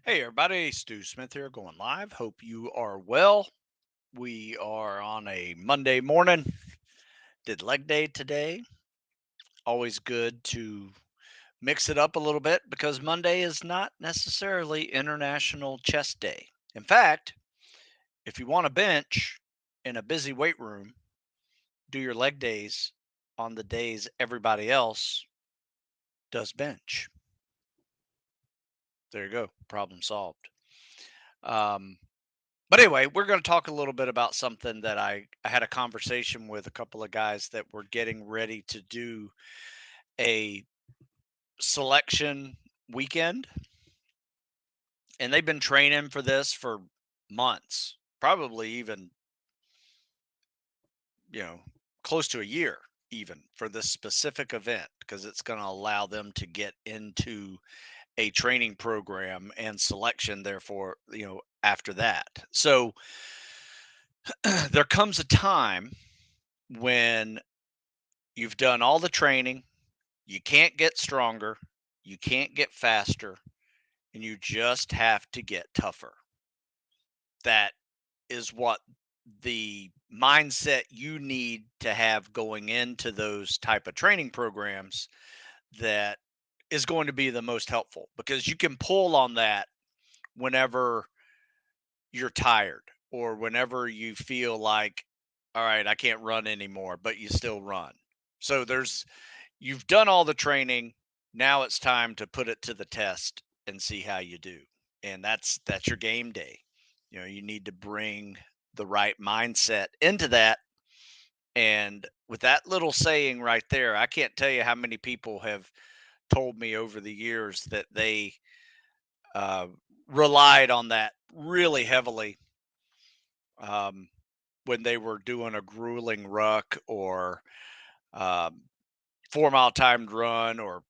Hey everybody, Stu Smith here going live. Hope you are well. We are on a Monday morning. Did leg day today. Always good to mix it up a little bit because Monday is not necessarily International Chest Day. In fact, if you want to bench in a busy weight room, do your leg days on the days everybody else does bench. There you go. Problem solved. Um, But anyway, we're going to talk a little bit about something that I had a conversation with a couple of guys that were getting ready to do a selection weekend. And they've been training for this for months, probably even, you know, close to a year, even for this specific event, because it's going to allow them to get into a training program and selection, therefore, after that. So there comes a time when you've done all the training, you can't get stronger, you can't get faster, and you just have to get tougher. That is what the mindset you need to have going into those type of training programs that is going to be the most helpful because you can pull on that whenever you're tired or whenever you feel like, all right, I can't run anymore, but you still run. So you've done all the training. Now it's time to put it to the test and see how you do. And that's your game day. You need to bring the right mindset into that. And with that little saying right there, I can't tell you how many people have told me over the years that they uh, relied on that really heavily um, when they were doing a grueling ruck or um, 4 mile timed run or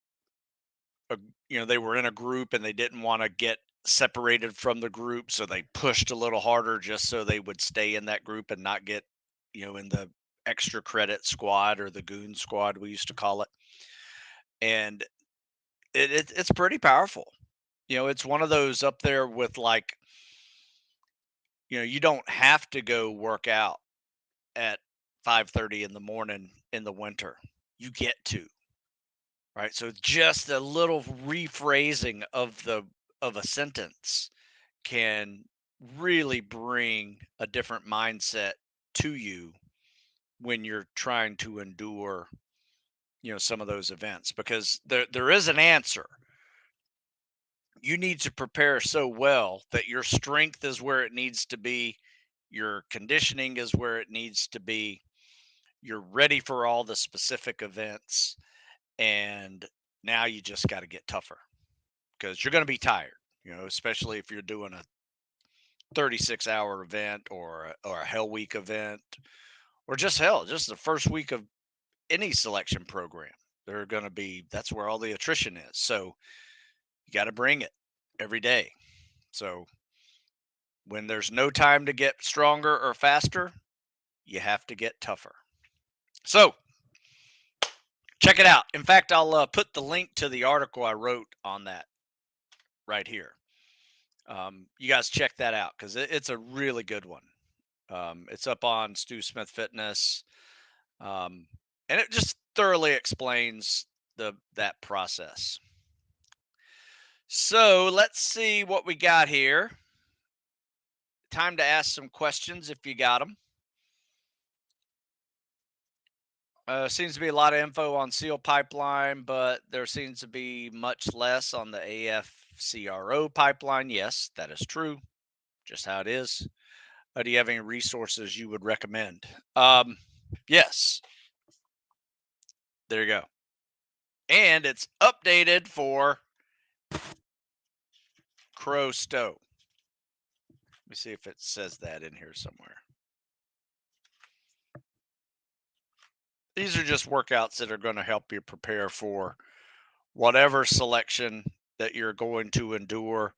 a, they were in a group and they didn't want to get separated from the group, so they pushed a little harder just so they would stay in that group and not get in the extra credit squad or the goon squad we used to call it. And it's pretty powerful. It's one of those up there with, like, you don't have to go work out at 5:30 in the morning in the winter. You get to. Right. So just a little rephrasing of a sentence can really bring a different mindset to you when you're trying to endure, some of those events, because there is an answer. You need to prepare so well that your strength is where it needs to be, your conditioning is where it needs to be, you're ready for all the specific events, and now you just got to get tougher because you're going to be tired, especially if you're doing a 36-hour event or a hell week event, or just the first week of any selection program. They're going to be That's where all the attrition is. So you got to bring it every day. So when there's no time to get stronger or faster, you have to get tougher. So check it out. In fact, I'll put the link to the article I wrote on that right here. You guys check that out because it's a really good one. It's up on Stu Smith Fitness, um, and it just thoroughly explains that process. So let's see what we got here. Time to ask some questions if you got them. Seems to be a lot of info on SEAL pipeline, but there seems to be much less on the AFCRO pipeline. Yes, that is true. Just how it is. Do you have any resources you would recommend? Yes, there you go. And it's updated for Crow Stowe. Let me see if it says that in here somewhere. These are just workouts that are going to help you prepare for whatever selection that you're going to endure.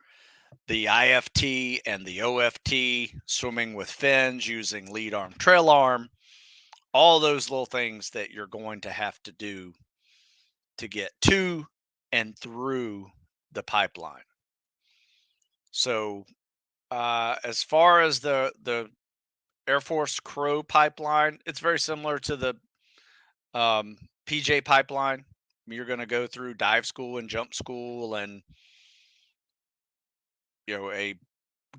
The IFT and the OFT, swimming with fins, using lead arm, trail arm, all those little things that you're going to have to do to get to and through the pipeline. So as far as the Air Force Crow pipeline, it's very similar to the um, PJ pipeline. You're going to go through dive school and jump school, and a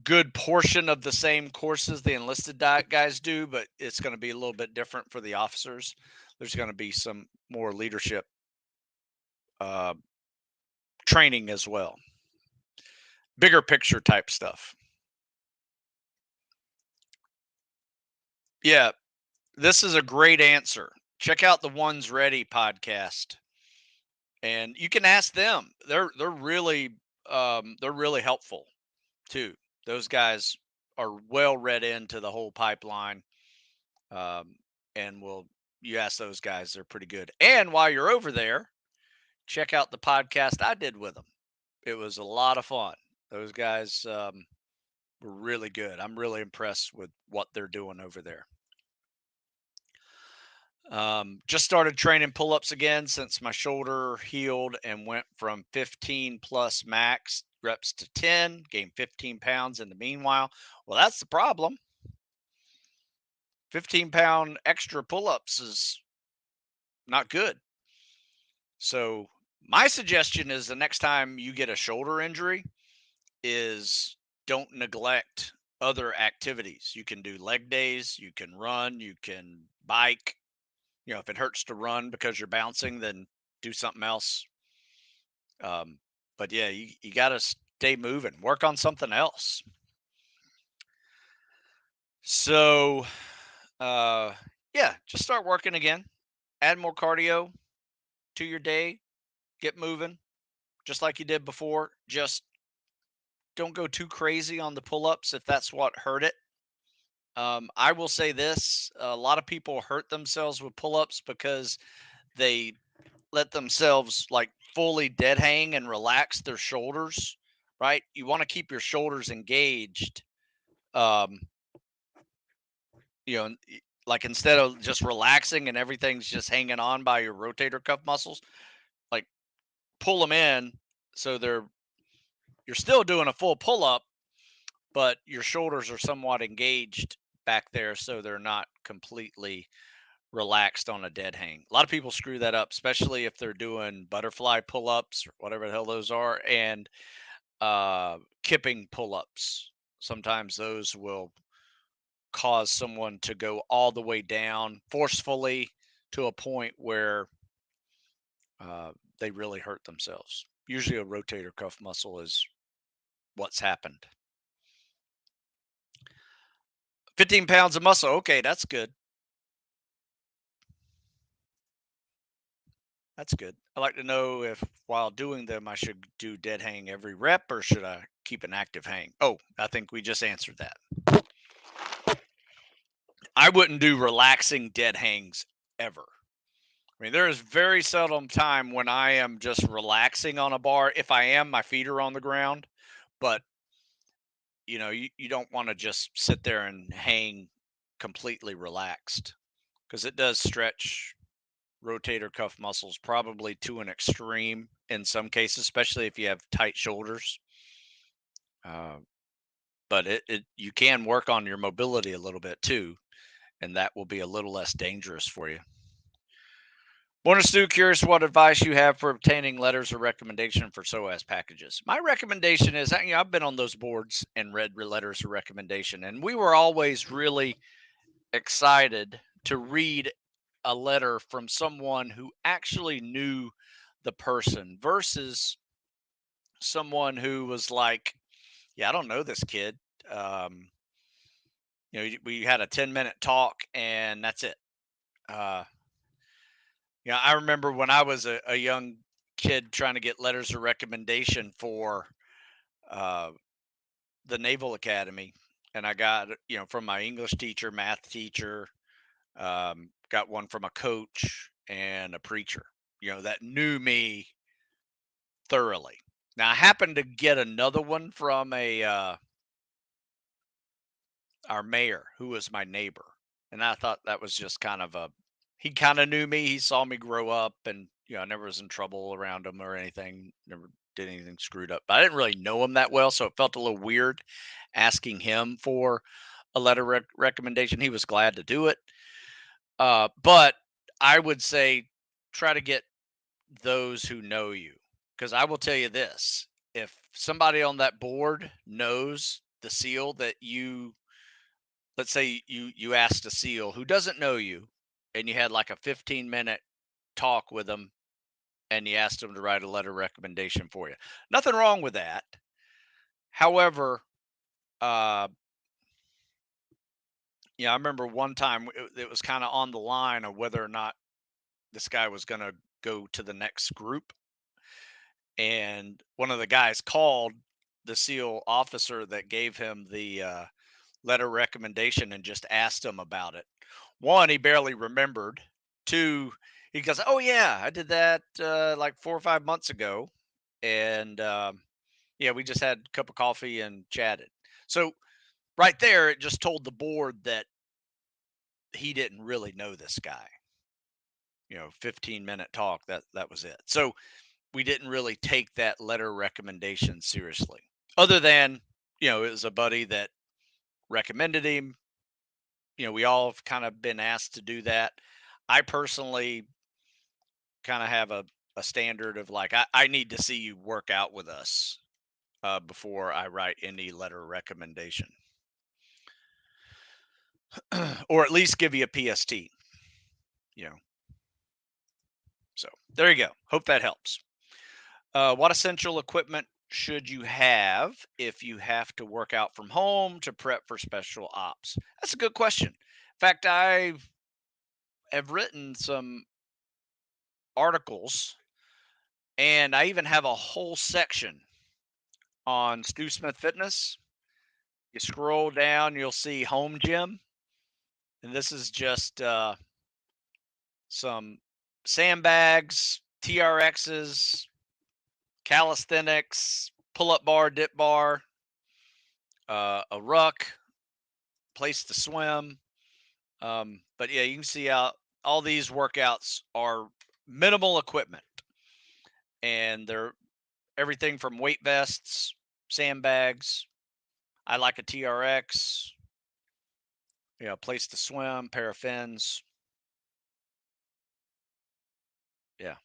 good portion of the same courses the enlisted guys do, but it's going to be a little bit different for the officers. There's going to be some more leadership uh, training as well, bigger picture type stuff. Yeah, this is a great answer. Check out the One's Ready podcast, and you can ask them. They're really helpful too. Those guys are well read into the whole pipeline, um, and will you ask those guys? They're pretty good. And while you're over there, check out the podcast I did with them. It was a lot of fun. Those guys were really good. I'm really impressed with what they're doing over there. Just started training pull ups again since my shoulder healed and went from 15 plus max reps to 10, gained 15 pounds in the meanwhile. Well, that's the problem. 15-pound extra pull ups is not good. So, my suggestion is the next time you get a shoulder injury, is don't neglect other activities. You can do leg days, you can run, you can bike. If it hurts to run because you're bouncing, then do something else. Um, but yeah, you got to stay moving, work on something else. So, uh, yeah, just start working again. Add more cardio to your day. Get moving, just like you did before. Just don't go too crazy on the pull ups if that's what hurt it. I will say this: a lot of people hurt themselves with pull ups because they let themselves like fully dead hang and relax their shoulders, right? You want to keep your shoulders engaged. Um, like instead of just relaxing and everything's just hanging on by your rotator cuff muscles, like pull them in so you're still doing a full pull up, but your shoulders are somewhat engaged back there so they're not completely relaxed on a dead hang. A lot of people screw that up, especially if they're doing butterfly pull-ups or whatever the hell those are, and kipping pull-ups. Sometimes those will cause someone to go all the way down forcefully to a point where uh, they really hurt themselves. Usually, a rotator cuff muscle is what's happened. 15 pounds of muscle. Okay, that's good. That's good. I like to know if while doing them, I should do dead hang every rep or should I keep an active hang? Oh, I think we just answered that. I wouldn't do relaxing dead hangs ever. I mean, there is very seldom time when I am just relaxing on a bar. If I am, my feet are on the ground, but you don't want to just sit there and hang completely relaxed because it does stretch rotator cuff muscles probably to an extreme in some cases, especially if you have tight shoulders. Uh, but you can work on your mobility a little bit too, and that will be a little less dangerous for you. Bonus Stu, curious what advice you have for obtaining letters of recommendation for SOAS packages. My recommendation is, I've been on those boards and read letters of recommendation, and we were always really excited to read a letter from someone who actually knew the person versus someone who was like, yeah, I don't know this kid. Um, we had a 10-minute talk and that's it. Uh, I remember when I was a young kid trying to get letters of recommendation for uh, the Naval Academy. And I got, from my English teacher, math teacher, got one from a coach and a preacher, that knew me thoroughly. Now I happened to get another one from our mayor who was my neighbor, and I thought that was just kind of he kind of knew me. He saw me grow up, and I never was in trouble around him or anything. Never did anything screwed up. But I didn't really know him that well, so it felt a little weird asking him for a letter recommendation. He was glad to do it. But I would say try to get those who know you. Because I will tell you this, if somebody on that board knows the SEAL that you, let's say you asked a SEAL who doesn't know you, and you had like a 15-minute talk with them, and you asked them to write a letter recommendation for you. Nothing wrong with that. However, uh, I remember one time it was kind of on the line of whether or not this guy was going to go to the next group. And one of the guys called the SEAL officer that gave him the letter recommendation and just asked him about it. One, he barely remembered. Two, he goes, "Oh yeah, I did that like 4 or 5 months ago," and yeah, we just had a cup of coffee and chatted. So right there, it just told the board that he didn't really know this guy. 15-minute talk. That was it. So we didn't really take that letter recommendation seriously. Other than, it was a buddy that recommended him. We all have kind of been asked to do that. I personally kind of have a standard of like, I need to see you work out with us before I write any letter recommendation, or at least give you a PST, you know. So there you go. Hope that helps. What essential equipment should you have if you have to work out from home to prep for special ops? That's a good question. In fact, I have written some articles, and I even have a whole section on Stu Smith Fitness. You scroll down, you'll see home gym, and this is just some sandbags, TRXs, calisthenics, pull-up bar, dip bar, a ruck, place to swim. But yeah, you can see how all these workouts are minimal equipment, and they're everything from weight vests, sandbags. I like a TRX, place to swim, pair of fins. Yeah.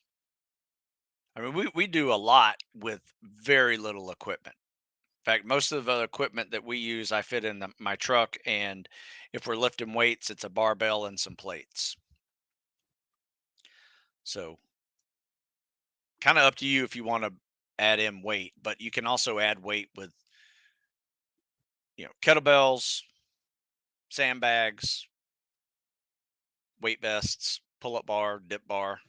I mean, we do a lot with very little equipment. In fact, most of the equipment that we use, I fit in my truck, and if we're lifting weights, it's a barbell and some plates. So, kind of up to you if you want to add in weight, but you can also add weight with, kettlebells, sandbags, weight vests, pull-up bar, dip bar.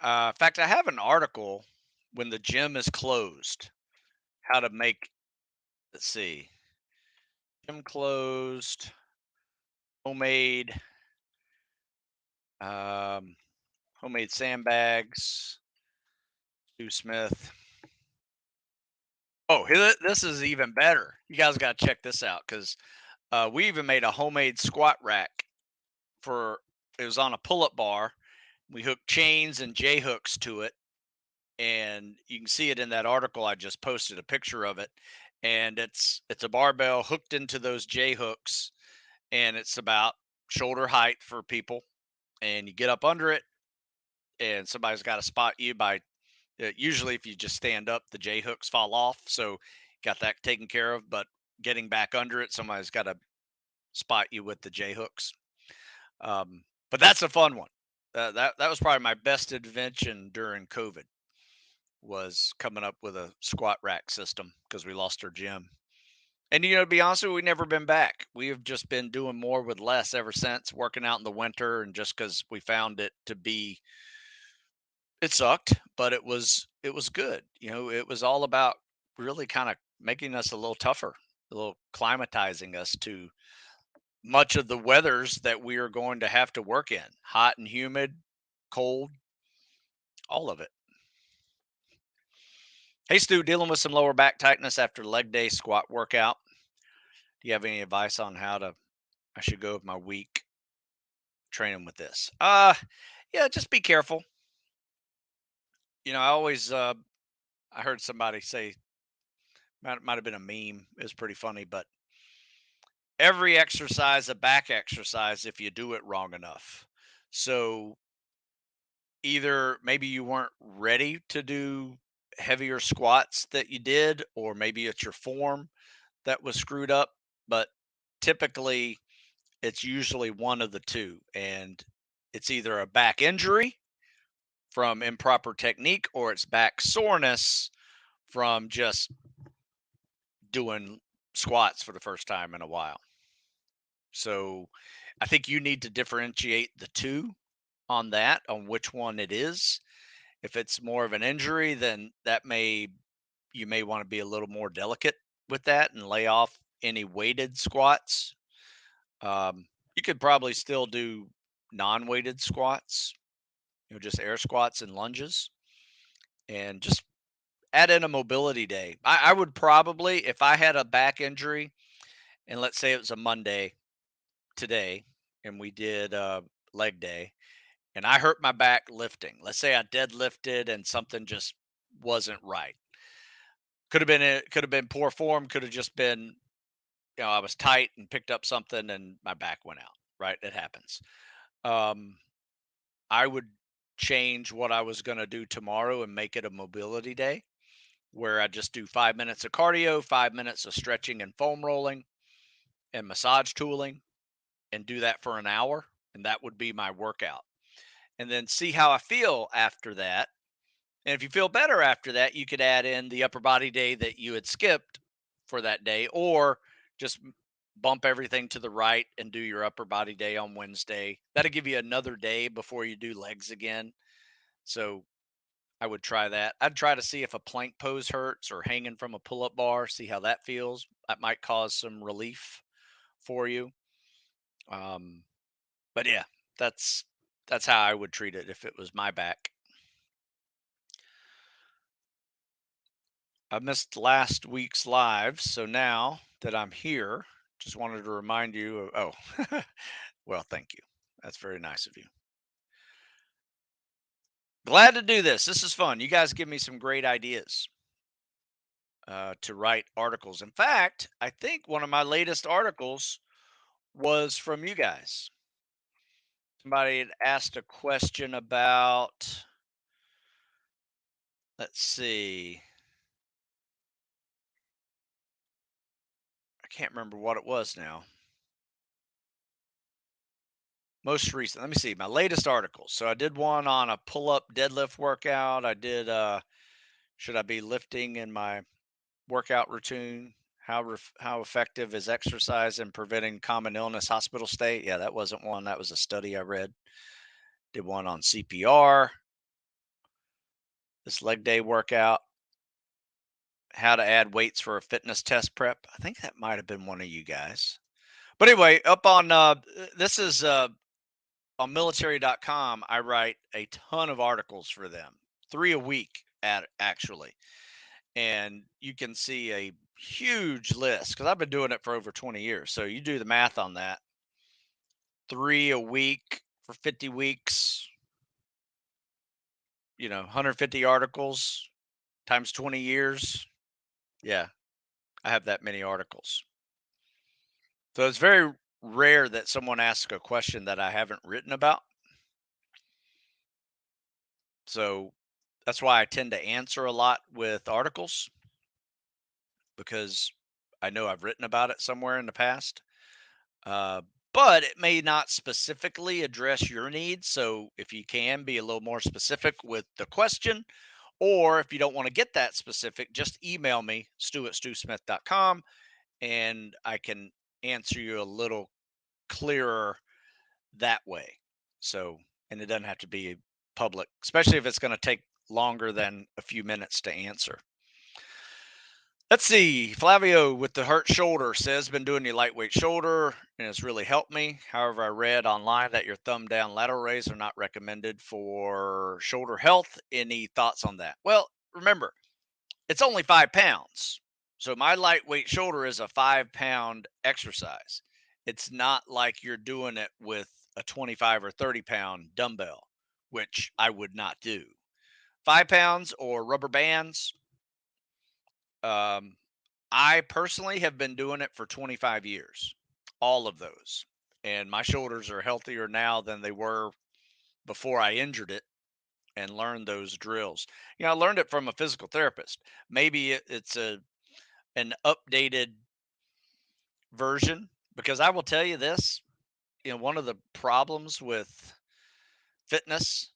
In fact, I have an article when the gym is closed, how to make, let's see, gym closed, homemade, um, homemade sandbags, Stu Smith. Oh, this is even better. You guys got to check this out because we even made a homemade squat rack for, it was on a pull-up bar. We hooked chains and J hooks to it, and you can see it in that article. I just posted a picture of it, and it's a barbell hooked into those J hooks, and it's about shoulder height for people, and you get up under it, and somebody's got to spot you by, usually if you just stand up, the J hooks fall off, so got that taken care of. But getting back under it, somebody's got to spot you with the J hooks. But that's a fun one. That was probably my best invention during COVID, was coming up with a squat rack system because we lost our gym. And to be honest with you, we've never been back. We have just been doing more with less ever since, working out in the winter, and just because we found it to be, it sucked, but it was good. It was all about really kind of making us a little tougher, a little climatizing us to much of the weathers that we are going to have to work in, hot and humid, cold, all of it. Hey, Stu, dealing with some lower back tightness after leg day squat workout. Do you have any advice on how I should go with my week training with this? Yeah, just be careful. I always I heard somebody say, might have been a meme. It was pretty funny, but every exercise a back exercise if you do it wrong enough. So either maybe you weren't ready to do heavier squats that you did, or maybe it's your form that was screwed up. But typically, it's usually one of the two. And it's either a back injury from improper technique, or it's back soreness from just doing squats for the first time in a while. So I think you need to differentiate the two on that, on which one it is. If it's more of an injury, then you may want to be a little more delicate with that and lay off any weighted squats. You could probably still do non-weighted squats, just air squats and lunges, and just add in a mobility day. I would probably, if I had a back injury, and let's say it was a Monday today, and we did leg day, and I hurt my back lifting. Let's say I deadlifted and something just wasn't right. Could have been poor form. Could have just been, I was tight and picked up something and my back went out. Right, it happens. Um, I would change what I was going to do tomorrow and make it a mobility day where I just do 5 minutes of cardio, 5 minutes of stretching and foam rolling and massage tooling, and do that for an hour. And that would be my workout. And then see how I feel after that. And if you feel better after that, you could add in the upper body day that you had skipped for that day, or just bump everything to the right and do your upper body day on Wednesday. That'll give you another day before you do legs again. So I would try that. I'd try to see if a plank pose hurts, or hanging from a pull up bar, see how that feels. That might cause some relief for you. Um, but yeah, that's that's how I would treat it if it was my back. I missed last week's live, so now that I'm here, just wanted to remind you of, oh, well, thank you. That's very nice of you. Glad to do this. This is fun. You guys give me some great ideas to write articles. In fact, I think one of my latest articles was from you guys. Somebody had asked a question about, let's see, I can't remember what it was now. Most recent, let me see, my latest articles. So I did one on a pull-up deadlift workout. I did should I be lifting in my workout routine? How effective is exercise in preventing common illness hospital stay? Yeah, that wasn't one. That was a study I read. Did one on CPR, this leg day workout, how to add weights for a fitness test prep. I think that might have been one of you guys. But anyway, up on this is on military.com, I write a ton of articles for them, 3 a week at actually. And you can see a huge list because I've been doing it for over 20 years. So you do the math on that. 3 a week for 50 weeks, 150 articles times 20 years. Yeah, I have that many articles. So it's very rare that someone asks a question that I haven't written about. So that's why I tend to answer a lot with articles, because I know I've written about it somewhere in the past. Uh, but it may not specifically address your needs. So if you can be a little more specific with the question, or if you don't want to get that specific, just email me, stu@stusmith.com, and I can answer you a little clearer that way. So, and it doesn't have to be public, especially if it's going to take longer than a few minutes to answer. Let's see. Flavio with the hurt shoulder says, been doing your lightweight shoulder and it's really helped me. However, I read online that your thumb down lateral raise are not recommended for shoulder health. Any thoughts on that? Well, remember, it's only 5 pounds. So my lightweight shoulder is a 5 pound exercise. It's not like you're doing it with a 25 or 30 pound dumbbell, which I would not do. 5 pounds or rubber bands. Um, I personally have been doing it for 25 years, all of those. And my shoulders are healthier now than they were before I injured it and learned those drills. I learned it from a physical therapist. Maybe it's an updated version, because I will tell you this, one of the problems with fitness,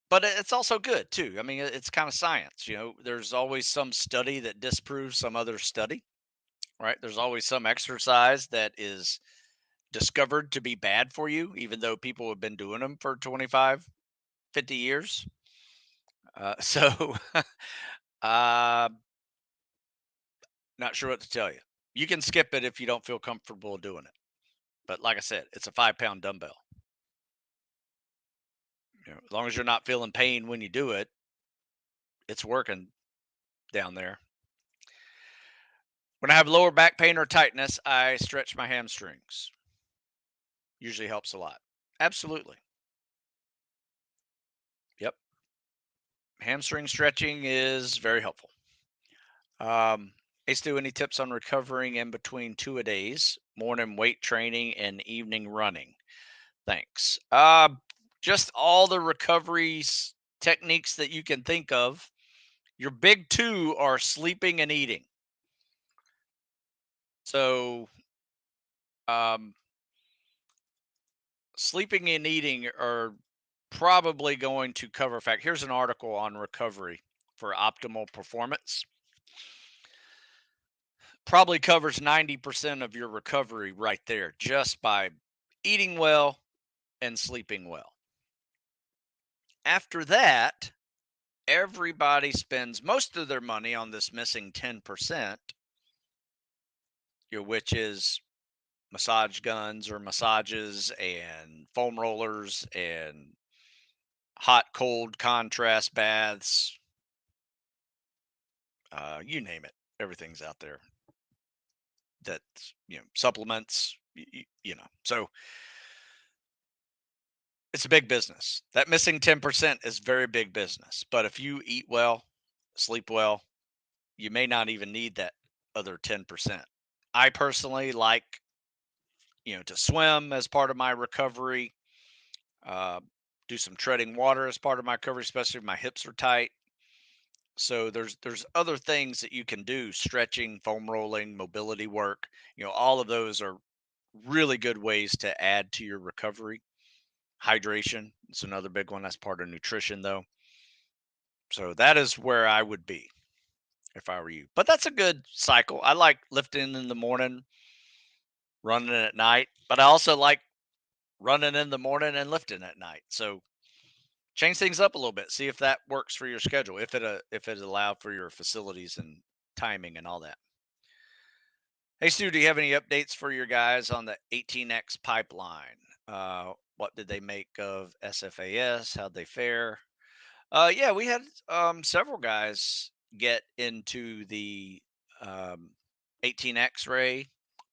but it's also good too. I mean, it's kind of science. There's always some study that disproves some other study, right? There's always some exercise that is discovered to be bad for you, even though people have been doing them for 25, 50 years. So, uh, not sure what to tell you. You can skip it if you don't feel comfortable doing it. But like I said, it's a 5 pound dumbbell. As long as you're not feeling pain when you do it, it's working down there. When I have lower back pain or tightness, I stretch my hamstrings. Usually helps a lot. Absolutely. Yep. Hamstring stretching is very helpful. Ace, do any tips on recovering in between two a days, morning weight training and evening running? Thanks. Just all the techniques that you can think of. Your big two are sleeping and eating. So, um, sleeping and eating are probably going to cover. In fact, here's an article on recovery for optimal performance. Probably covers 90% of your recovery right there, just by eating well and sleeping well. After that, everybody spends most of their money on this missing 10%, which is massage guns or massages and foam rollers and hot cold contrast baths, you name it, everything's out there. That's, supplements, so it's a big business. That missing 10% is very big business. But if you eat well, sleep well, you may not even need that other 10%. I personally like, to swim as part of my recovery, uh, do some treading water as part of my recovery, especially if my hips are tight. So there's other things that you can do: stretching, foam rolling, mobility work. All of those are really good ways to add to your recovery. Hydration is another big one. That's part of nutrition, though. So that is where I would be if I were you. But that's a good cycle. I like lifting in the morning, running at night, but I also like running in the morning and lifting at night. So change things up a little bit. See if that works for your schedule. If it allowed for your facilities and timing and all that. Hey Stu, do you have any updates for your guys on the 18X pipeline? What did they make of SFAS? How'd they fare? Yeah, we had several guys get into the um, 18 X-ray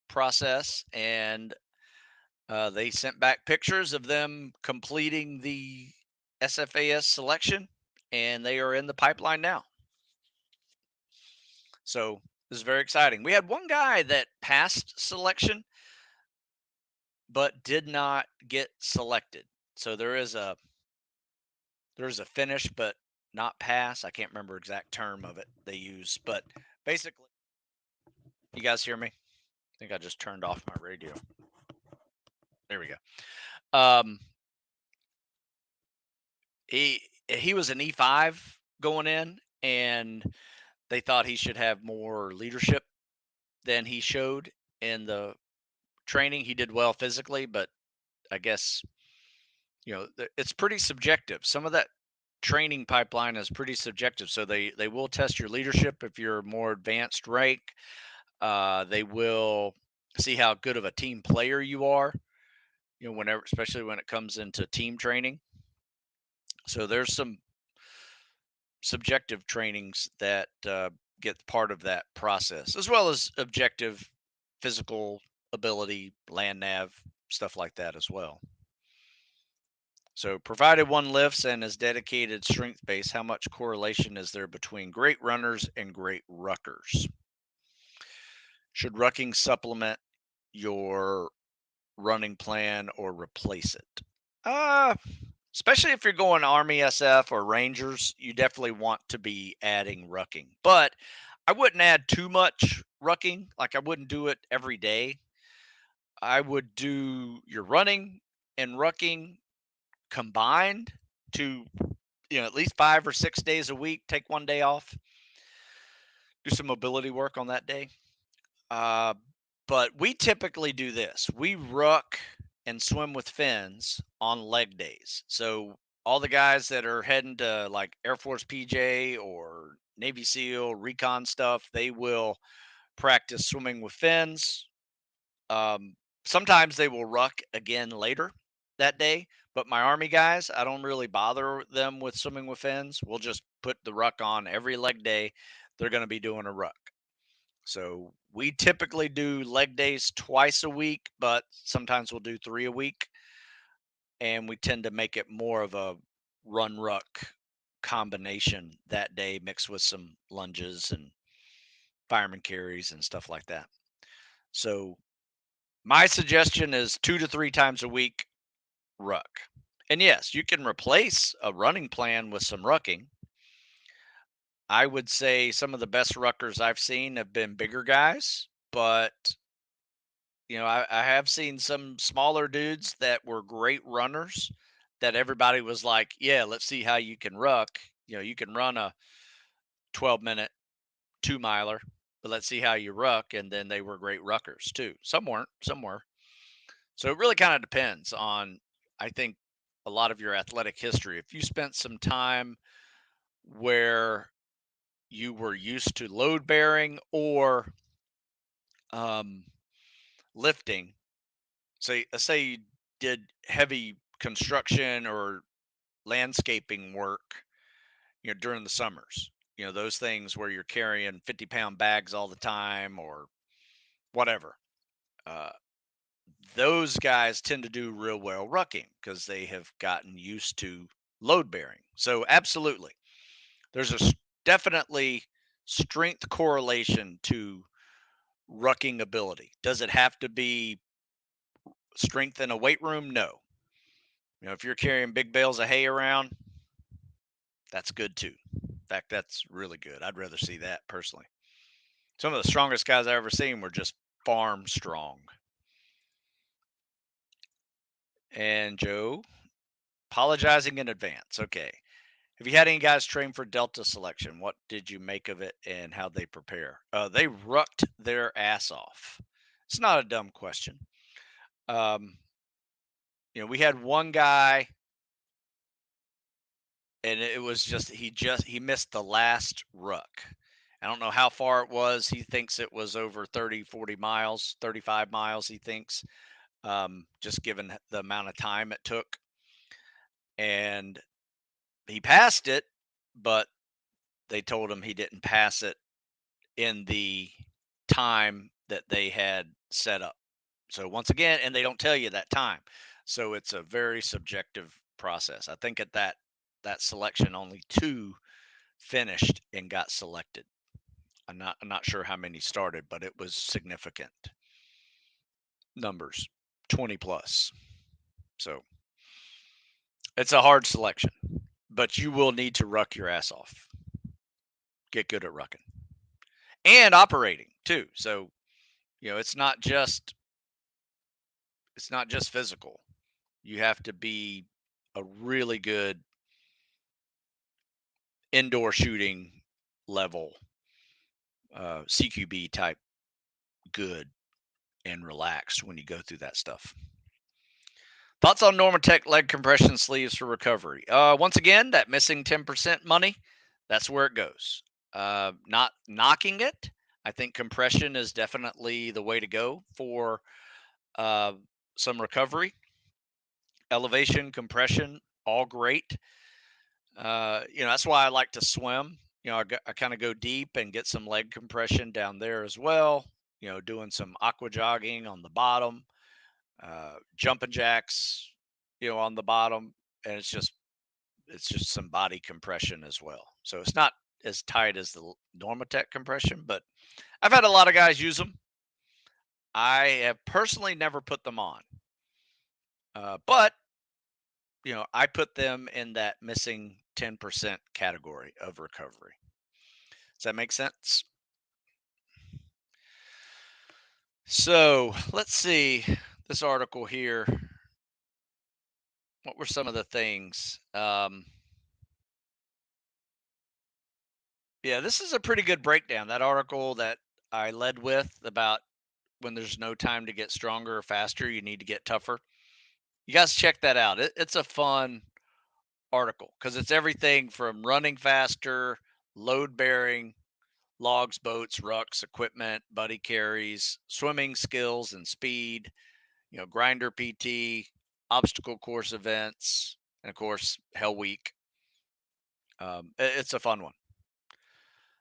process, and they sent back pictures of them completing the SFAS selection, and they are in the pipeline now. So this is very exciting. We had one guy that passed selection, but did not get selected. So there's a finish, but not pass. I can't remember exact term of it they use, but basically, you guys hear me? I think I just turned off my radio. There we go. He was an E5 going in, and they thought he should have more leadership than he showed in the training. He did well physically, but I guess it's pretty subjective. Some of that training pipeline is pretty subjective, so they will test your leadership if you're more advanced rank. They will see how good of a team player you are, whenever, especially when it comes into team training. So there's some subjective trainings that get part of that process, as well as objective physical ability, land nav, stuff like that as well. So, provided one lifts and is dedicated strength base, how much correlation is there between great runners and great ruckers? Should rucking supplement your running plan or replace it? Uh, Especially if you're going Army SF or Rangers, you definitely want to be adding rucking. But I wouldn't add too much rucking. Like I wouldn't do it every day. I would do your running and rucking combined to, at least 5 or 6 days a week. Take one day off, do some mobility work on that day. Uh, but we typically do this. We ruck and swim with fins on leg days. So all the guys that are heading to like Air Force PJ or Navy SEAL recon stuff, they will practice swimming with fins. Um, Sometimes they will ruck again later that day. But my Army guys, I don't really bother them with swimming with fins. We'll just put the ruck on every leg day. They're going to be doing a ruck. So we typically do leg days twice a week, but sometimes we'll do 3 a week. And we tend to make it more of a run ruck combination that day, mixed with some lunges and fireman carries and stuff like that. So my suggestion is 2 to 3 times a week ruck. And yes, you can replace a running plan with some rucking. I would say some of the best ruckers I've seen have been bigger guys, but I have seen some smaller dudes that were great runners that everybody was like, yeah, let's see how you can ruck. You can run a 12-minute 2 miler, but let's see how you ruck. And then they were great ruckers too. Some weren't, some were. So it really kind of depends on, I think, a lot of your athletic history. If you spent some time where you were used to load bearing or um, lifting, let's say you did heavy construction or landscaping work, during the summers, those things where you're carrying 50-pound bags all the time or whatever. Uh, those guys tend to do real well rucking because they have gotten used to load bearing. So absolutely, there's definitely strength correlation to rucking ability. Does it have to be strength in a weight room? No. If you're carrying big bales of hay around, that's good too. In fact, that's really good. I'd rather see that personally. Some of the strongest guys I ever seen were just farm strong. And Joe, apologizing in advance. Okay. Have you had any guys train for Delta selection? What did you make of it and how they prepare? They rucked their ass off. It's not a dumb question. Um, we had one guy and it was he missed the last ruck. I don't know how far it was. He thinks it was over 30, 40 miles, 35 miles, he thinks, just given the amount of time it took. And he passed it, but they told him he didn't pass it in the time that they had set up. So once again, and they don't tell you that time. So it's a very subjective process. I think at that selection, only two finished and got selected. I'm not sure how many started, but it was significant numbers, 20 plus. So it's a hard selection, but you will need to ruck your ass off. Get good at rucking and operating too. So, it's not just physical. You have to be a really good indoor shooting level, CQB type good and relaxed when you go through that stuff. Thoughts on Normatec leg compression sleeves for recovery? Once again, that missing 10% money, that's where it goes. Not knocking it. I think compression is definitely the way to go for uh, some recovery. Elevation, compression, all great. That's why I like to swim. I kind of go deep and get some leg compression down there as well. Doing some aqua jogging on the bottom, jumping jacks, on the bottom. and it's just some body compression as well. So it's not as tight as the Normatec compression, but I've had a lot of guys use them. I have personally never put them on, but I put them in that missing 10% category of recovery. Does that make sense? So let's see this article here. What were some of the things? Yeah, this is a pretty good breakdown. That article that I led with about when there's no time to get stronger or faster, you need to get tougher. You guys check that out. It's a fun article because it's everything from running faster, load bearing, logs, boats, rucks, equipment, buddy carries, swimming skills and speed, grinder PT, obstacle course events, and of course, Hell Week. It's a fun one.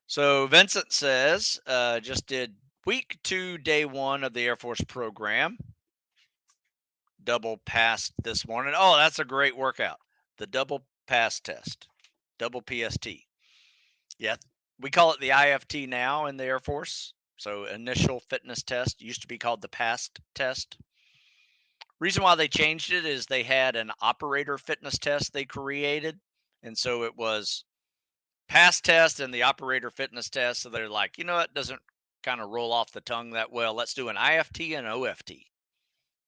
So Vincent says, just did week 2, day 1 of the Air Force program. Double passed this morning. Oh, that's a great workout. The double pass test, double PST. Yeah, we call it the IFT now in the Air Force. So initial fitness test used to be called the PAST test. Reason why they changed it is they had an operator fitness test they created, and so it was PAST test and the operator fitness test. So they're like, it doesn't kind of roll off the tongue that well. Let's do an IFT and OFT.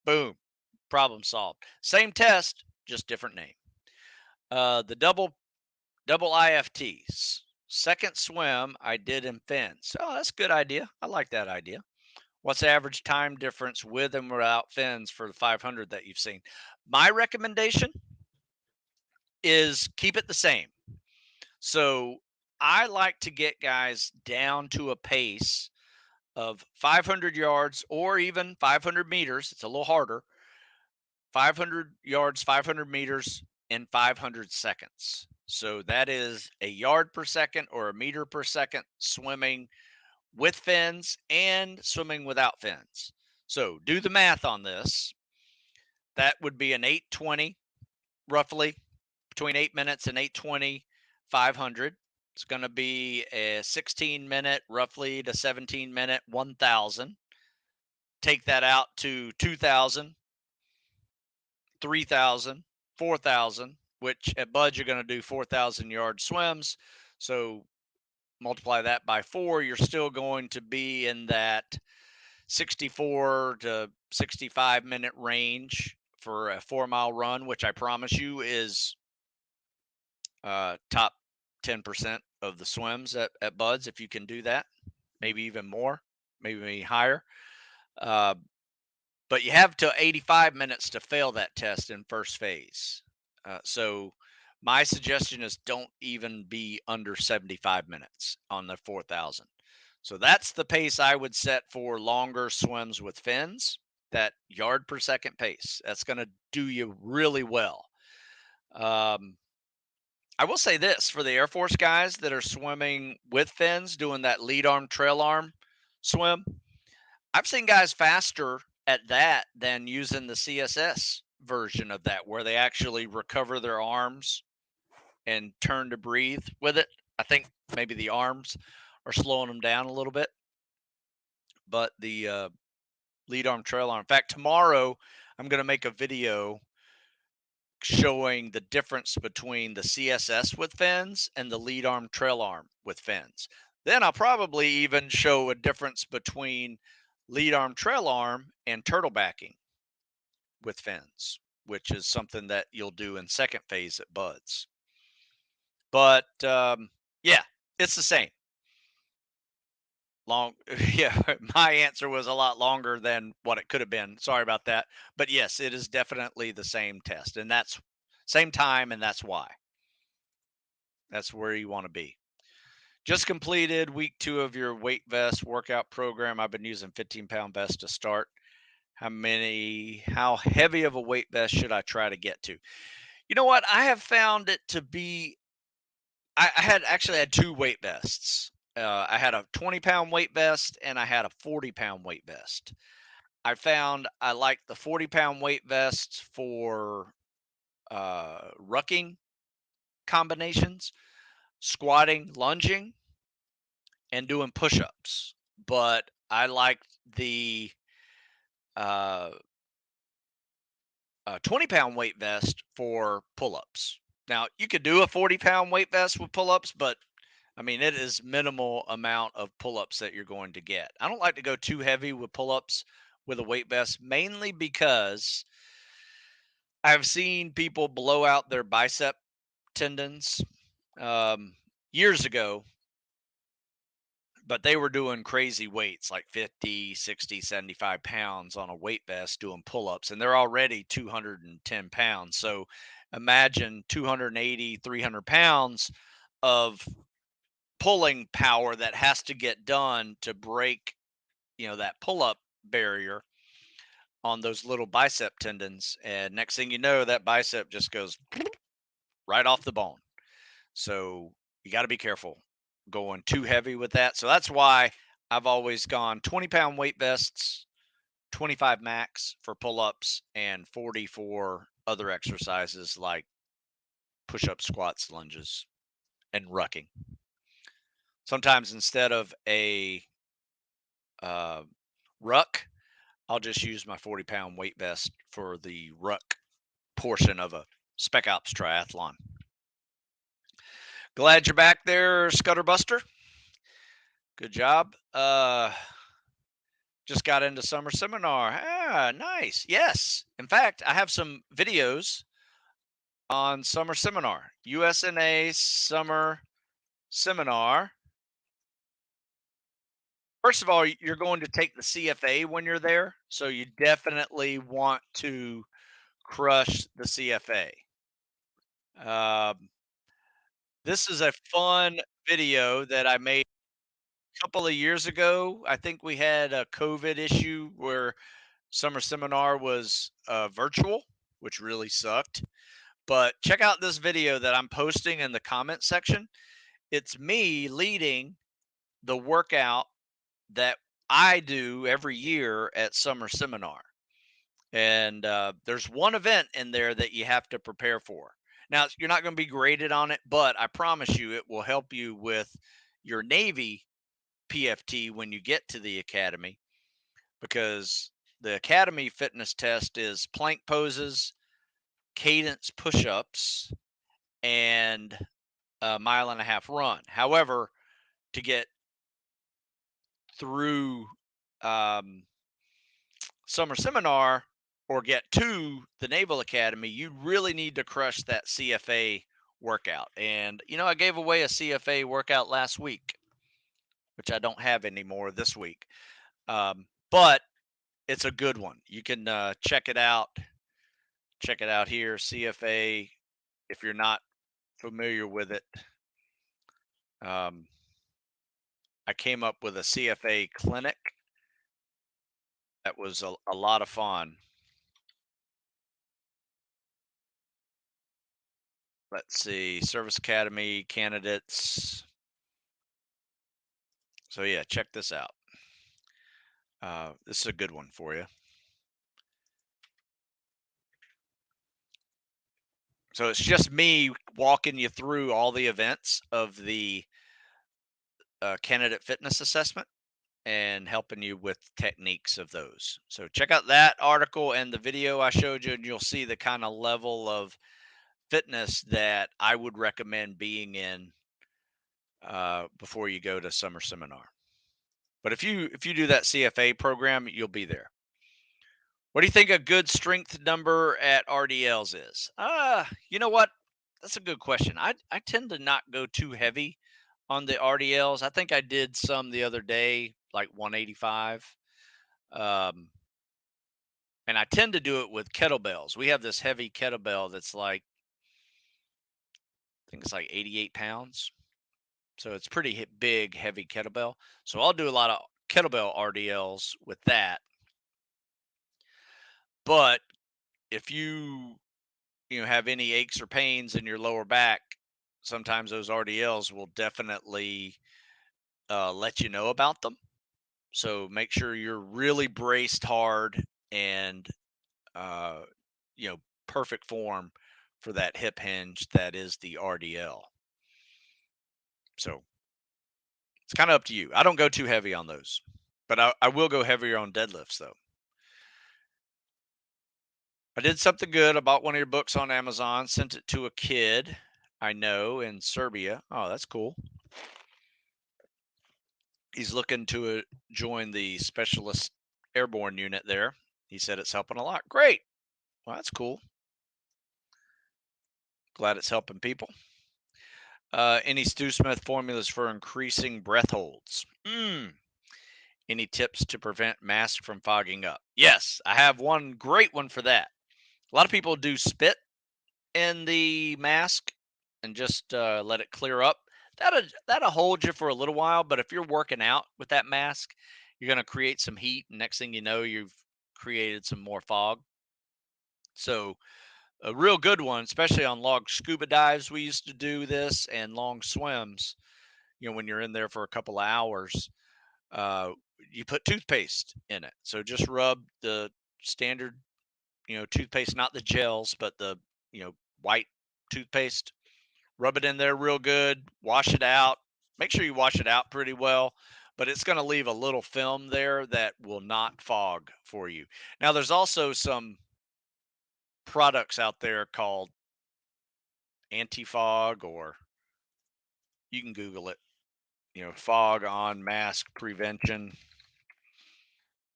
Boom, problem solved. Same test, just different name. The double IFTs. Second swim I did in fins. Oh, that's a good idea. I like that idea. What's the average time difference with and without fins for the 500 that you've seen? My recommendation is keep it the same. So I like to get guys down to a pace of 500 yards or even 500 meters. It's a little harder. 500 yards, 500 meters in 500 seconds. So that is a yard per second or a meter per second swimming with fins and swimming without fins. So do the math on this. That would be an 820, roughly between 8 minutes and 820, 500. It's going to be a 16-minute, roughly to 17-minute, 1,000. Take that out to 2,000, 3,000, 4,000, which at Bud, you're going to do 4,000 yard swims. So multiply that by 4, you're still going to be in that 64 to 65-minute range for a 4-mile run, which I promise you is top 10% of the swims at Bud's. If you can do that, maybe even more, maybe higher. But you have till 85 minutes to fail that test in first phase. So my suggestion is don't even be under 75 minutes on the 4,000. So that's the pace I would set for longer swims with fins, that yard per second pace. That's going to do you really well. I will say this for the Air Force guys that are swimming with fins, doing that lead arm, trail arm swim. I've seen guys faster at that than using the CSS version of that, where they actually recover their arms and turn to breathe with it. I think maybe the arms are slowing them down a little bit, but the lead arm, trail arm. In fact, tomorrow I'm going to make a video showing the difference between the CSS with fins and the lead arm, trail arm with fins. Then I'll probably even show a difference between lead arm, trail arm, and turtle backing with fins, which is something that you'll do in second phase at Buds. But yeah, it's the same. Yeah, my answer was a lot longer than what it could have been. Sorry about that. But yes, it is definitely the same test, and that's same time, and that's why. That's where you want to be. Just completed week 2 of your weight vest workout program. I've been using 15-pound vest to start. How heavy of a weight vest should I try to get to? You know what? I have found it to be, I had 2 weight vests. I had a 20-pound weight vest and I had a 40-pound weight vest. I found I like the 40-pound weight vests for rucking combinations, squatting, lunging, and doing push-ups. But I like the uh, 20-pound weight vest for pull-ups. Now you could do a 40-pound weight vest with pull-ups, but I mean it is minimal amount of pull-ups that you're going to get. I don't like to go too heavy with pull-ups with a weight vest, mainly because I've seen people blow out their bicep tendons um, years ago, but they were doing crazy weights like 50, 60, 75 pounds on a weight vest doing pull-ups, and they're already 210 pounds. So imagine 280, 300 pounds of pulling power that has to get done to break, that pull-up barrier on those little bicep tendons. And next thing you know, that bicep just goes right off the bone. So you got to be careful going too heavy with that. So that's why I've always gone 20-pound weight vests, 25 max for pull ups, and 40 for other exercises like push ups, squats, lunges, and rucking. Sometimes instead of a uh, ruck, I'll just use my 40-pound weight vest for the ruck portion of a spec ops triathlon. Glad you're back there, Scudder Buster. Good job. Just got into summer seminar. Ah, nice. Yes. In fact, I have some videos on summer seminar. USNA summer seminar. First of all, you're going to take the CFA when you're there. So you definitely want to crush the CFA. Um, this is a fun video that I made a couple of years ago. I think we had a COVID issue where summer seminar was virtual, which really sucked. But check out this video that I'm posting in the comment section. It's me leading the workout that I do every year at summer seminar. And there's one event in there that you have to prepare for. Now, you're not going to be graded on it, but I promise you it will help you with your Navy PFT when you get to the academy, because the academy fitness test is plank poses, cadence push ups, and a mile and a half run. However, to get through um, summer seminar or get to the Naval Academy, you really need to crush that CFA workout. And, I gave away a CFA workout last week, which I don't have anymore this week. But it's a good one. You can check it out. Check it out here, CFA. If you're not familiar with it, um, I came up with a CFA clinic that was a lot of fun. Let's see, Service Academy candidates. So yeah, check this out. This is a good one for you. So it's just me walking you through all the events of the candidate fitness assessment and helping you with techniques of those. So check out that article and the video I showed you, and you'll see the kind of level of fitness that I would recommend being in before you go to summer seminar. But if you do that CFA program, you'll be there. What do you think a good strength number at RDLs is? You know what? That's a good question. I tend to not go too heavy on the RDLs. I think I did some the other day, like 185. Um, and I tend to do it with kettlebells. We have this heavy kettlebell that's like, I think it's like 88 pounds. So it's pretty big, heavy kettlebell. So I'll do a lot of kettlebell RDLs with that. But if you have any aches or pains in your lower back, sometimes those RDLs will definitely let you know about them. So make sure you're really braced hard and uh, perfect form for that hip hinge that is the RDL. So it's kind of up to you. I don't go too heavy on those, but I will go heavier on deadlifts though. I did something good. I bought one of your books on Amazon, sent it to a kid I know in Serbia. Oh, that's cool. He's looking to join the specialist airborne unit there. He said it's helping a lot. Great. Well, that's cool. Glad it's helping people. Any Stu Smith formulas for increasing breath holds? Any tips to prevent mask from fogging up? Yes, I have one great one for that. A lot of people do spit in the mask and just let it clear up. That'll hold you for a little while, but if you're working out with that mask, you're going to create some heat, and next thing you know, you've created some more fog. So a real good one, especially on long scuba dives, we used to do this, and long swims. When you're in there for a couple of hours, uh, you put toothpaste in it. So just rub the standard, toothpaste, not the gels, but the white toothpaste. Rub it in there real good, wash it out. Make sure you wash it out pretty well, but it's going to leave a little film there that will not fog for you. Now, there's also some products out there called anti-fog, or you can Google it, fog on mask prevention.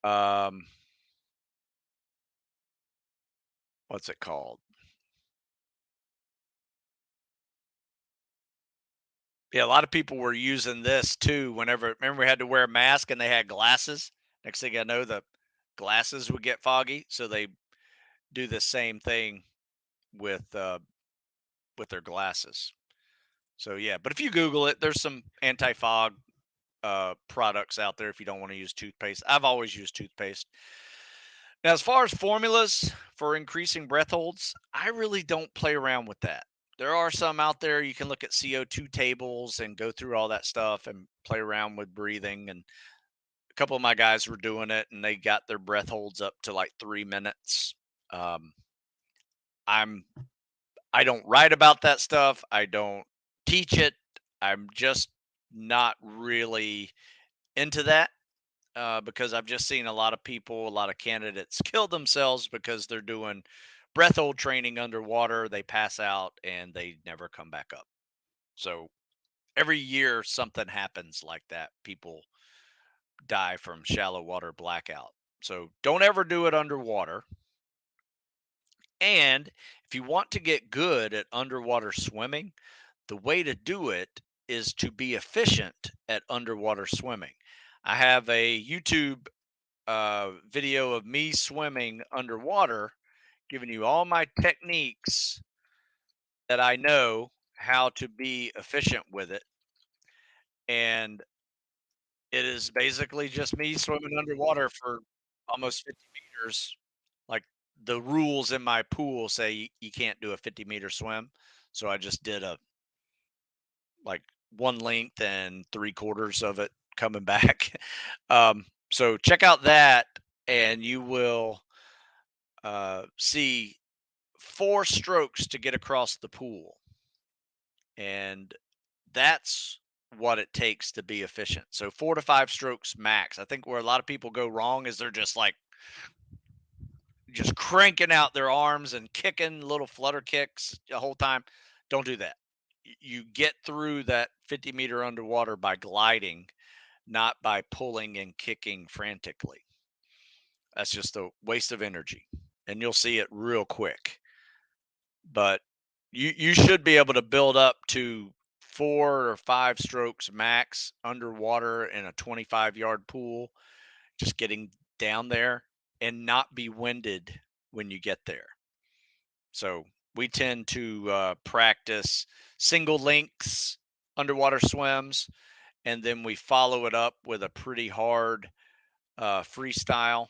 Um, what's it called? Yeah, a lot of people were using this too. Remember we had to wear a mask and they had glasses. Next thing I know, the glasses would get foggy, so they do the same thing with uh, with their glasses. So yeah, but if you Google it, there's some anti-fog products out there if you don't want to use toothpaste. I've always used toothpaste. Now, as far as formulas for increasing breath holds, I really don't play around with that. There are some out there you can look at CO2 tables and go through all that stuff and play around with breathing. And a couple of my guys were doing it and they got their breath holds up to like 3 minutes. Um, I'm I don't write about that stuff. I don't teach it. I'm just not really into that because I've just seen a lot of people, a lot of candidates kill themselves because they're doing breath hold training underwater. They pass out and they never come back up. So every year something happens like that. People die from shallow water blackout. So don't ever do it underwater. And if you want to get good at underwater swimming, the way to do it is to be efficient at underwater swimming. I have a YouTube video of me swimming underwater, giving you all my techniques that I know how to be efficient with it. And it is basically just me swimming underwater for almost 50 meters. Like the rules in my pool say you can't do a 50-meter swim. So I just did a like one length and three quarters of it coming back. So check out that and you will see four strokes to get across the pool. And that's what it takes to be efficient. So 4 to 5 strokes max. I think where a lot of people go wrong is they're just like just cranking out their arms and kicking little flutter kicks the whole time. Don't do that. You get through that 50-meter underwater by gliding, not by pulling and kicking frantically. That's just a waste of energy. And you'll see it real quick. But you should be able to build up to 4 or 5 strokes max underwater in a 25-yard pool, just getting down there and not be winded when you get there. So we tend to practice single lengths underwater swims, and then we follow it up with a pretty hard freestyle.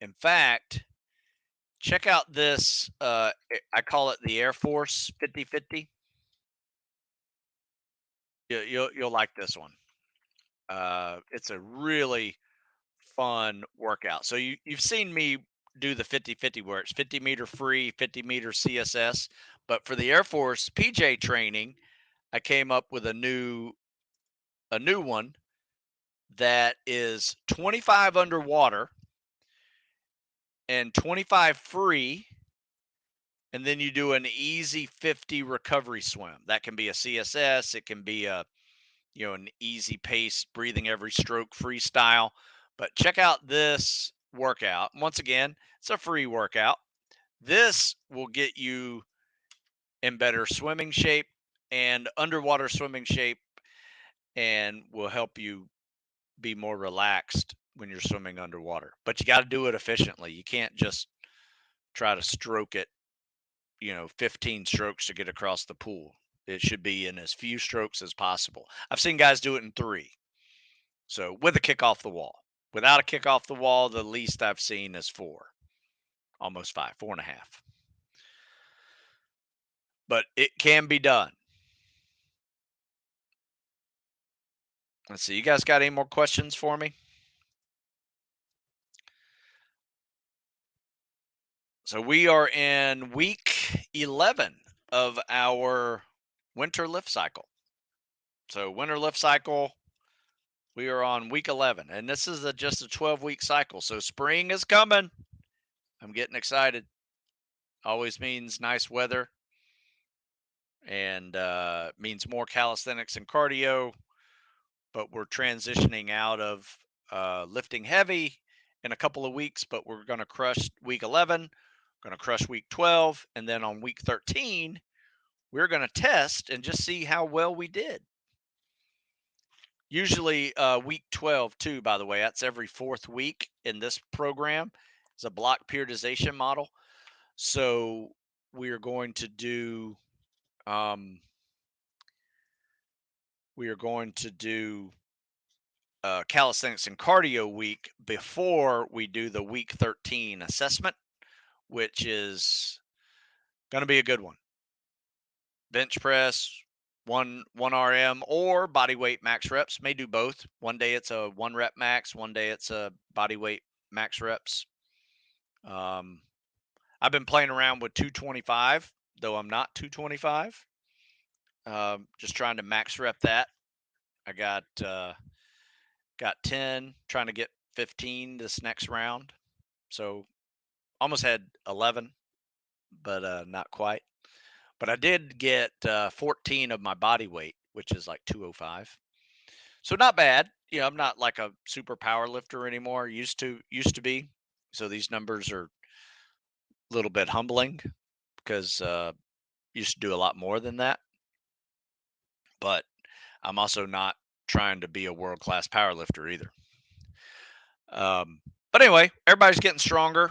In fact, check out this. I call it the Air Force 50-50. You'll like this one. It's a really fun workout. So you've seen me do the 50-50 where it's 50-meter free, 50-meter CSS. But for the Air Force PJ training, I came up with a new one that is 25 underwater and 25 free, and then you do an easy 50 recovery swim. That can be a CSS, it can be a an easy pace, breathing every stroke freestyle. But check out this workout. Once again, it's a free workout. This will get you in better swimming shape and underwater swimming shape, and will help you be more relaxed when you're swimming underwater. But you got to do it efficiently. You can't just try to stroke it, 15 strokes to get across the pool. It should be in as few strokes as possible. I've seen guys do it in 3. So with a kick off the wall. Without a kick off the wall, the least I've seen is 4, almost 5, 4.5. But it can be done. Let's see. You guys got any more questions for me? So we are in week 11 of our winter lift cycle. So winter lift cycle, we are on week 11, and this is just a 12-week cycle. So spring is coming. I'm getting excited. Always means nice weather, and means more calisthenics and cardio. But we're transitioning out of lifting heavy in a couple of weeks. But we're going to crush week 11, going to crush week 12, and then on week 13, we're going to test and just see how well we did. Usually week 12 too, by the way, that's every 4th week in this program. It's a block periodization model. So we are going to do calisthenics and cardio week before we do the week 13 assessment, which is going to be a good one. Bench press, one RM, or body weight max reps. May do both. One day it's a 1 rep max, one day it's a body weight max reps. I've been playing around with 225, though I'm not 225. Just trying to max rep that. I got 10, trying to get 15 this next round. So almost had 11, but not quite. But I did get 14 of my body weight, which is like 205. So not bad. I'm not like a super power lifter anymore. Used to be. So these numbers are a little bit humbling because used to do a lot more than that. But I'm also not trying to be a world class power lifter either. But anyway, everybody's getting stronger,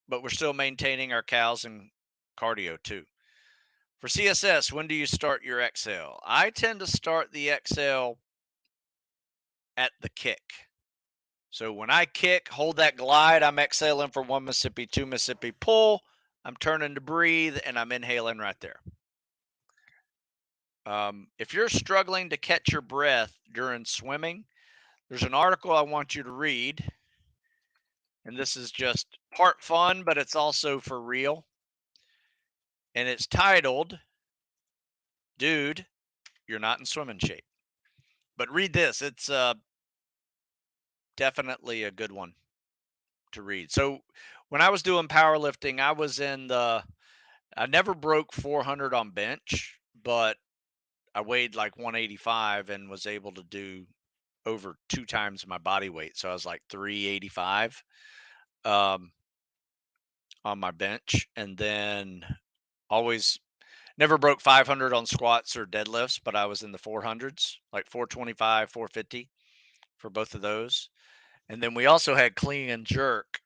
but we're still maintaining our cals and cardio too. For CSS, when do you start your exhale? I tend to start the exhale at the kick. So when I kick, hold that glide, I'm exhaling for 1 Mississippi, 2 Mississippi, pull. I'm turning to breathe, and I'm inhaling right there. If you're struggling to catch your breath during swimming, there's an article I want you to read. And this is just part fun, but it's also for real. And it's titled, Dude, You're Not in Swimming Shape. But read this. It's definitely a good one to read. So when I was doing powerlifting, I never broke 400 on bench, but I weighed like 185 and was able to do over 2 times my body weight. So I was like 385 on my bench. And then always never broke 500 on squats or deadlifts, but I was in the 400s, like 425, 450 for both of those. And then we also had clean and jerk,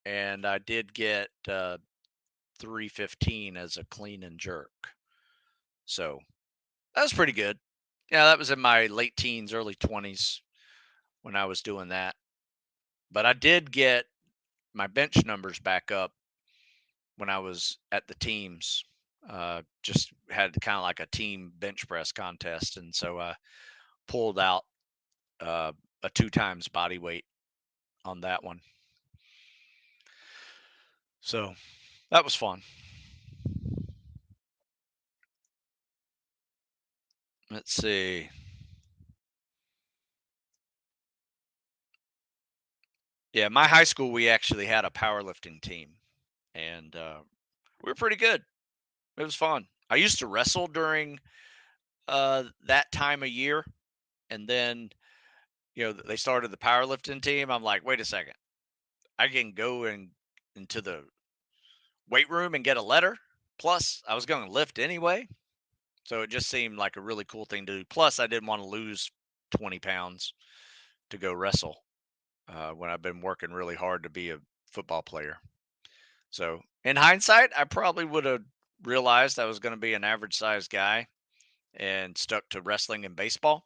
and I did get 315 as a clean and jerk. So that was pretty good. Yeah, that was in my late teens, early 20s when I was doing that. But I did get my bench numbers back up when I was at the teams. Just had kind of like a team bench press contest. And so I pulled out a 2 times body weight on that one. So that was fun. Let's see. Yeah, my high school, we actually had a powerlifting team, and we were pretty good. It was fun. I used to wrestle during that time of year, and then they started the powerlifting team. I'm like, wait a second, I can go into the weight room and get a letter. Plus, I was going to lift anyway, so it just seemed like a really cool thing to do. Plus, I didn't want to lose 20 pounds to go wrestle when I've been working really hard to be a football player. So, in hindsight, I probably would have realized I was going to be an average sized guy and stuck to wrestling and baseball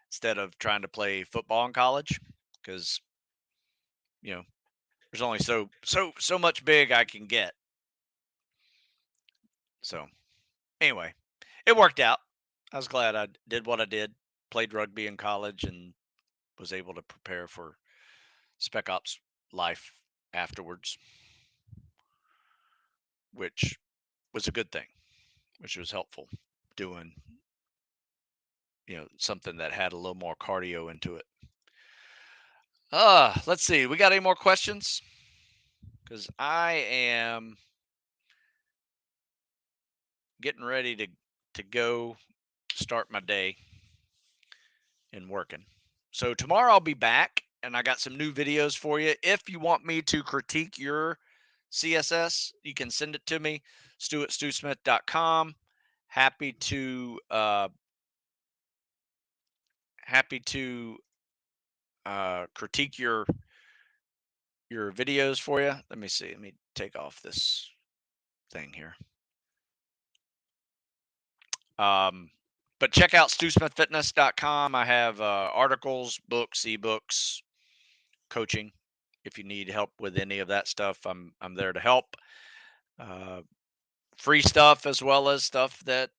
instead of trying to play football in college because, you know, there's only so much big I can get. So, anyway, it worked out. I was glad I did what I did, played rugby in college, and was able to prepare for spec ops life afterwards, which was a good thing, which was helpful doing, something that had a little more cardio into it. Let's see. We got any more questions? Because I am getting ready to go start my day and working. So tomorrow I'll be back and I got some new videos for you. If you want me to critique your CSS, you can send it to me, stu@stewsmith.com. Happy to critique your videos for you. Let me see. Let me take off this thing here. But check out stewsmithfitness.com. I have articles, books, ebooks, coaching. If you need help with any of that stuff, I'm there to help. Free stuff as well as stuff that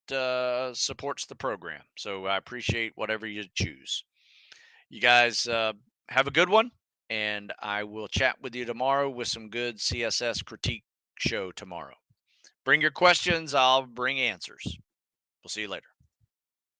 supports the program. So I appreciate whatever you choose. You guys have a good one, and I will chat with you tomorrow with some good CSS critique show tomorrow. Bring your questions. I'll bring answers. We'll see you later.